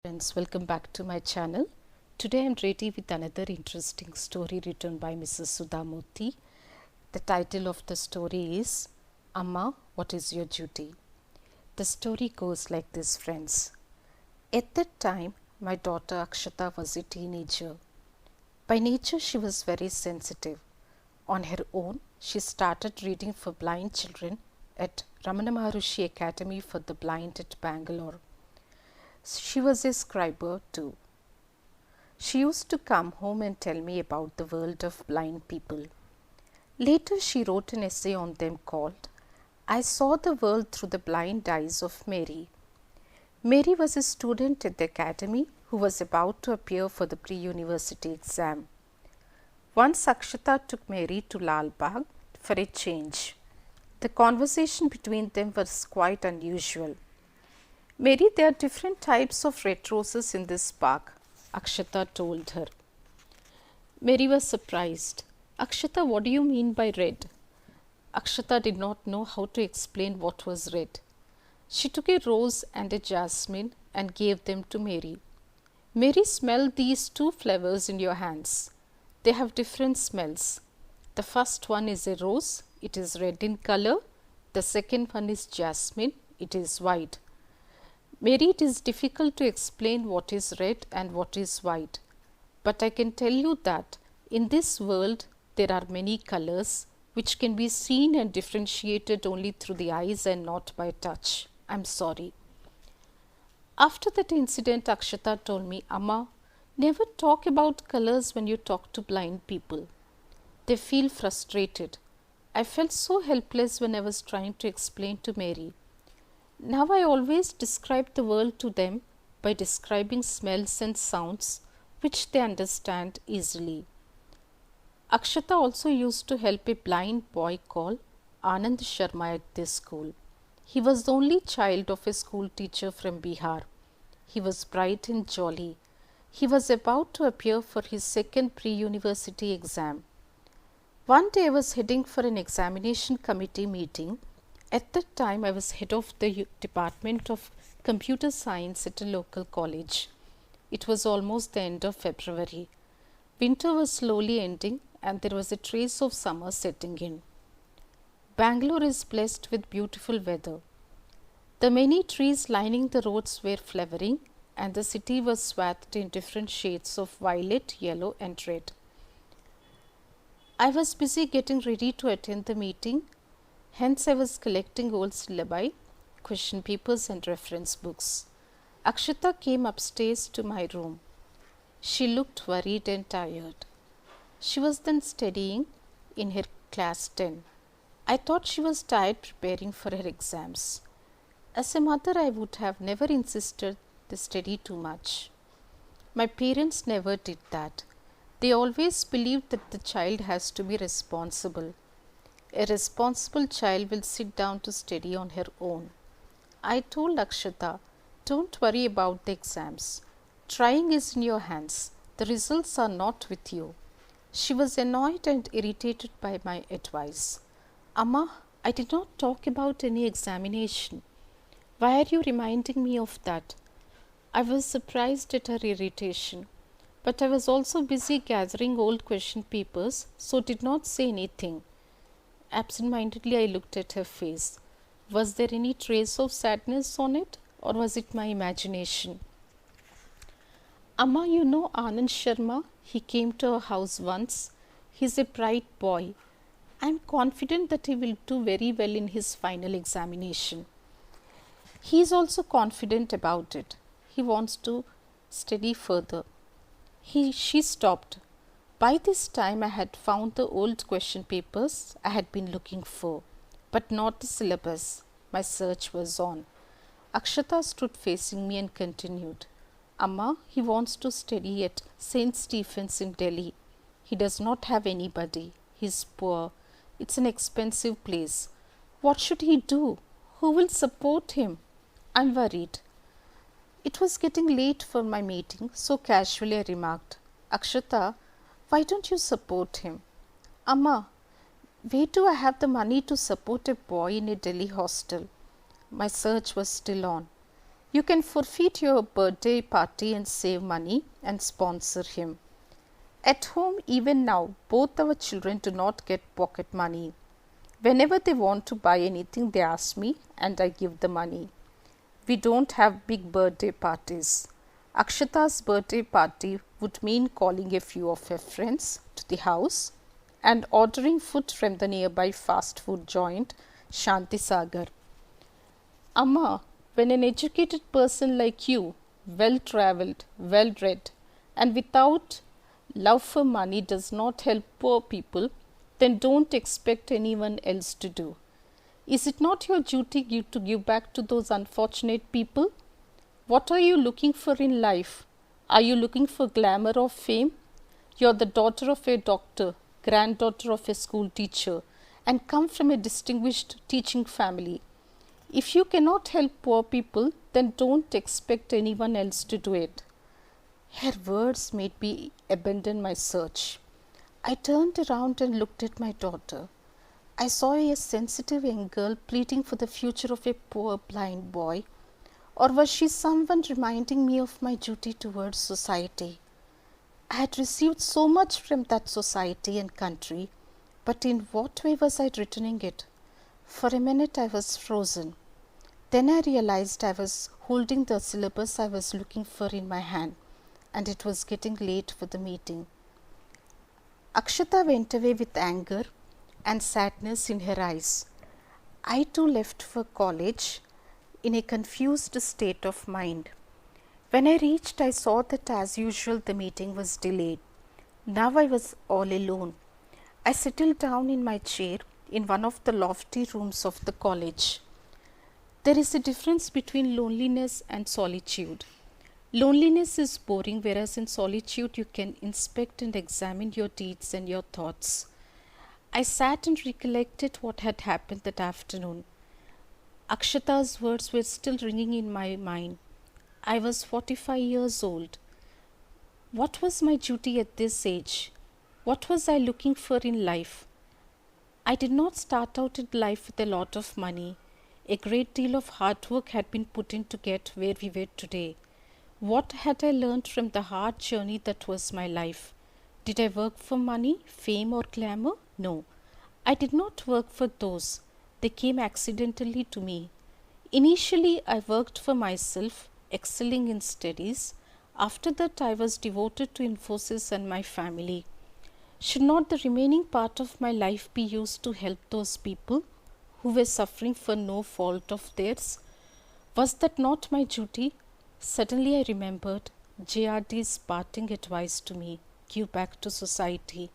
Friends, welcome back to my channel. Today I am ready with another interesting story written by Mrs Sudha Murthy. The title of the story is Amma, What is Your Duty? The story goes like this, friends. At that time, my daughter Akshata was a teenager. By nature, she was very sensitive. On her own, she started reading for blind children at Ramana Maharshi Academy for the Blind at Bangalore. She was a scriber too. She used to come home and tell me about the world of blind people. Later, she wrote an essay on them called I Saw the World Through the Blind Eyes of Mary. Mary was a student at the academy who was about to appear for the pre-university exam. Once Akshata took Mary to Lal Bagh for a change. The conversation between them was quite unusual. Mary, there are different types of red roses in this park, Akshata told her. Mary was surprised. Akshata, what do you mean by red? Akshata did not know how to explain what was red. She took a rose and a jasmine and gave them to Mary. Mary, smell these two flowers in your hands. They have different smells. The first one is a rose. It is red in color. The second one is jasmine. It is white. Mary, it is difficult to explain what is red and what is white. But I can tell you that in this world there are many colors which can be seen and differentiated only through the eyes and not by touch. I'm sorry. After that incident, Akshata told me, Amma, never talk about colors when you talk to blind people. They feel frustrated. I felt so helpless when I was trying to explain to Mary. Now I always describe the world to them by describing smells and sounds which they understand easily. Akshata also used to help a blind boy called Anand Sharma at this school. He was the only child of a school teacher from Bihar. He was bright and jolly. He was about to appear for his second pre-university exam. One day I was heading for an examination committee meeting. At that time, I was head of the Department of Computer Science at a local college. It was almost the end of February. Winter was slowly ending and there was a trace of summer setting in. Bangalore is blessed with beautiful weather. The many trees lining the roads were flowering and the city was swathed in different shades of violet, yellow and red. I was busy getting ready to attend the meeting. Hence, I was collecting old syllabi, question papers and reference books. Akshata came upstairs to my room. She looked worried and tired. She was then studying in her class 10. I thought she was tired preparing for her exams. As a mother, I would have never insisted to study too much. My parents never did that. They always believed that the child has to be responsible. A responsible child will sit down to study on her own. I told Akshata, don't worry about the exams. Trying is in your hands. The results are not with you. She was annoyed and irritated by my advice. Amma, I did not talk about any examination. Why are you reminding me of that? I was surprised at her irritation. But I was also busy gathering old question papers, so did not say anything. Absent-mindedly, I looked at her face. Was there any trace of sadness on it, or was it my imagination? Amma, you know Anand Sharma? He came to our house once. He's a bright boy. I am confident that he will do very well in his final examination. He is also confident about it. He wants to study further. She stopped. By this time, I had found the old question papers I had been looking for, but not the syllabus. My search was on. Akshata stood facing me and continued. Amma, he wants to study at St. Stephen's in Delhi. He does not have anybody. He is poor. It's an expensive place. What should he do? Who will support him? I'm worried. It was getting late for my meeting, so casually I remarked, Akshata, why don't you support him? Amma, where do I have the money to support a boy in a Delhi hostel? My search was still on. You can forfeit your birthday party and save money and sponsor him. At home, even now, both our children do not get pocket money. Whenever they want to buy anything, they ask me and I give the money. We don't have big birthday parties. Akshata's birthday party would mean calling a few of her friends to the house and ordering food from the nearby fast food joint, Shanti Sagar. Amma, when an educated person like you, well-travelled, well-read, and without love for money does not help poor people, then don't expect anyone else to do. Is it not your duty to give back to those unfortunate people? What are you looking for in life? Are you looking for glamour or fame? You are the daughter of a doctor, granddaughter of a school teacher, and come from a distinguished teaching family. If you cannot help poor people, then don't expect anyone else to do it. Her words made me abandon my search. I turned around and looked at my daughter. I saw a sensitive young girl pleading for the future of a poor blind boy. Or was she someone reminding me of my duty towards society? I had received so much from that society and country, but in what way was I returning it? For a minute I was frozen. Then I realized I was holding the syllabus I was looking for in my hand, and it was getting late for the meeting. Akshata went away with anger and sadness in her eyes. I too left for college in a confused state of mind. When I reached, I saw that as usual the meeting was delayed. Now I was all alone. I settled down in my chair in one of the lofty rooms of the college. There is a difference between loneliness and solitude. Loneliness is boring, whereas in solitude you can inspect and examine your deeds and your thoughts. I sat and recollected what had happened that afternoon. Akshata's words were still ringing in my mind. I was 45 years old. What was my duty at this age? What was I looking for in life? I did not start out in life with a lot of money. A great deal of hard work had been put in to get where we were today. What had I learned from the hard journey that was my life? Did I work for money, fame, or glamour? No. I did not work for those. They came accidentally to me. Initially, I worked for myself, excelling in studies. After that, I was devoted to Infosys and my family. Should not the remaining part of my life be used to help those people who were suffering for no fault of theirs? Was that not my duty? Suddenly I remembered JRD's parting advice to me, give back to society.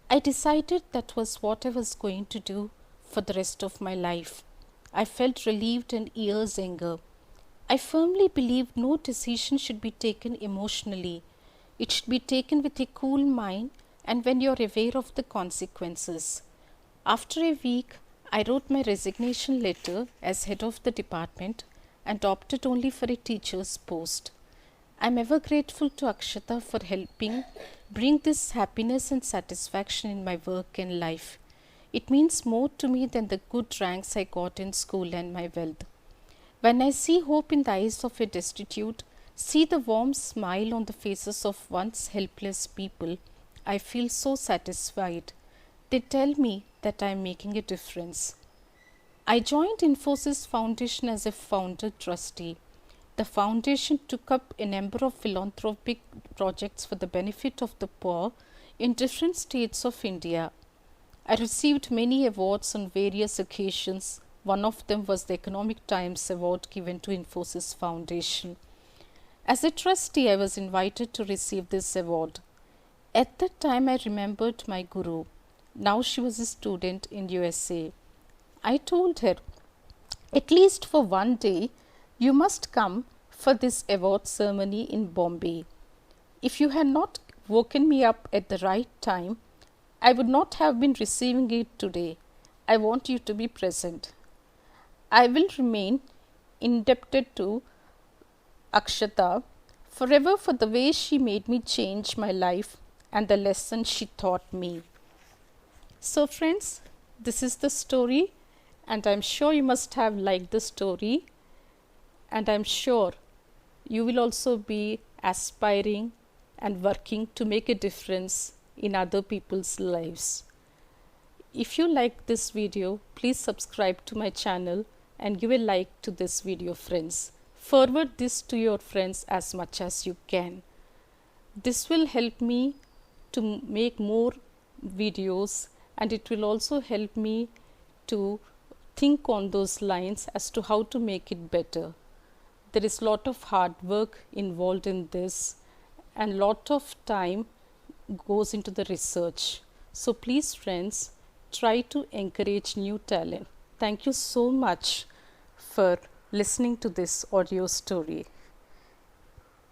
I decided that was what I was going to do for the rest of my life. I felt relieved and years younger. I firmly believe no decision should be taken emotionally. It should be taken with a cool mind and when you are aware of the consequences. After a week, I wrote my resignation letter as head of the department and opted only for a teacher's post. I am ever grateful to Akshata for helping bring this happiness and satisfaction in my work and life. It means more to me than the good ranks I got in school and my wealth. When I see hope in the eyes of a destitute, see the warm smile on the faces of once helpless people, I feel so satisfied. They tell me that I am making a difference. I joined Infosys Foundation as a founder trustee. The foundation took up a number of philanthropic projects for the benefit of the poor in different states of India. I received many awards on various occasions. One of them was the Economic Times Award given to Infosys Foundation. As a trustee, I was invited to receive this award. At that time, I remembered my guru. Now she was a student in USA. I told her, at least for one day, you must come for this award ceremony in Bombay. If you had not woken me up at the right time, I would not have been receiving it today. I want you to be present. I will remain indebted to Akshata forever for the way she made me change my life and the lesson she taught me. So friends, this is the story and I'm sure you must have liked the story. and I'm sure you will also be aspiring and working to make a difference in other people's lives. If you like this video, please subscribe to my channel and give a like to this video, friends. Forward this to your friends as much as you can. This will help me to make more videos, and it will also help me to think on those lines as to how to make it better. There is a lot of hard work involved in this, and lot of time goes into the research. So please, friends, try to encourage new talent. Thank you so much for listening to this audio story.